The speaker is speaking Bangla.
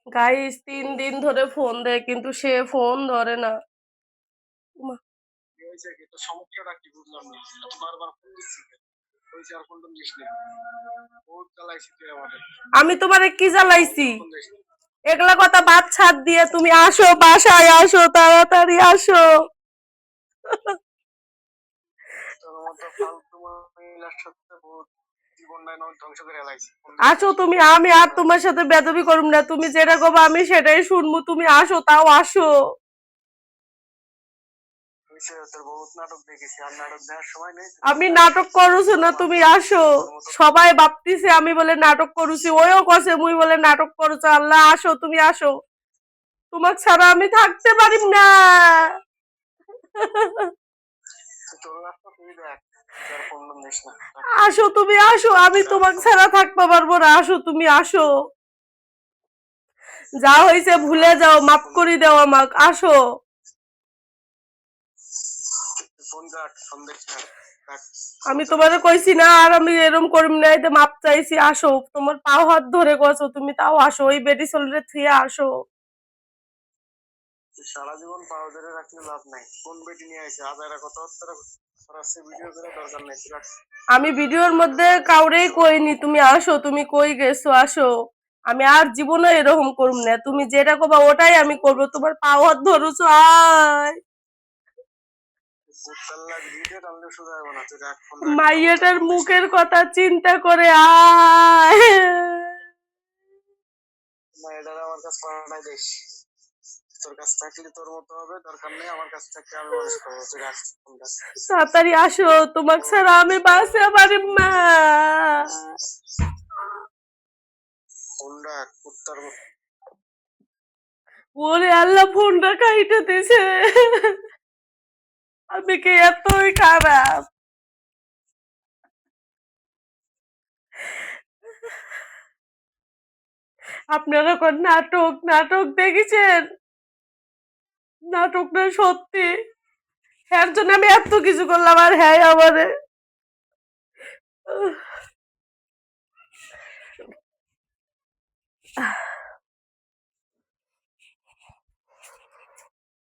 গাইস 3 দিন ধরে ফোন দেয় কিন্তু সে ফোন ধরে না। উমা, সমস্যাটা কি বুঝলাম না, এত বারবার ফোন দিচ্ছি ওই আর কোন দিস না, বহুত চালাইছি তুই আমাদের। আমি তোমারে কি জ্বালাইছি? এগুলা কথা বাদ ছাড় দিয়ে তুমি আসো, বাসায় আসো, তাড়াতাড়ি আসো। আসো তুমি, আমি আর তোমার সাথে বেদবি করুম না, তুমি যেটা কবা আমি সেটাই শুনবো, তুমি আসো, তাও আসো। আমি নাটক করছো না, তুমি আসো। সবাই ভাবতেছে আমি বলে নাটক করছি, ওইও কছে মুই বলে নাটক করছো। আল্লাহ আসো, তুমি আসো, তোমার ছাড়া আমি থাকতে পারিম না। আসো তুমি আসো, আমি তোমাকে ছাড়া থাকতে পারবো না, আসো তুমি আসো। যা হয়েছে ভুলে যাও, মাফ করে দাও আমাকে, আসো। আমি তোমারে কইছি না আর আমি এরকম করিম না, এতে মাপ চাইছি, আসো। তোমার পাও হাত ধরে গেছো তুমি, তাও আসো, ওই বেটি চলরে থুয়ে আসো। সারা জীবন পাও ধরে রাখলে লাভ নাই, কোন বেটি নিয়ে আইছে হাজারা কত ভিডিও করে দরকার নাই। আমি ভিডিওর মধ্যে কাউরেই কইনি তুমি আসো, তুমি কই গেছো, আসো। আমি আর জীবনে এরকম করব না, তুমি যেটা কবা ওটাই আমি করব, তোমার পাও হাত ধরছো, আয়। মাইয়াটার মুখের কথা চিন্তা করে আয়। মাইয়াটার আমার কাছে পাঠাই দিস, তোর কাছে থাকলে তোর মতো হবে, দরকার নেই আমার কাছে থাকলে আমি মানুষ করবো। তাড়াতাড়ি আসো, তোমাকে ছাড়া আমি বাঁচতে পারিম না। ওরে আল্লাহ, ফোনটা কাইটা দিছে। আমি কি এতই খারাপ? আপনারা কোন নাটক নাটক দেখেছেন? নাটকটা সত্যি। হ্যার জন্য আমি এত কিছু করলাম আর হ্যাঁ আমারে।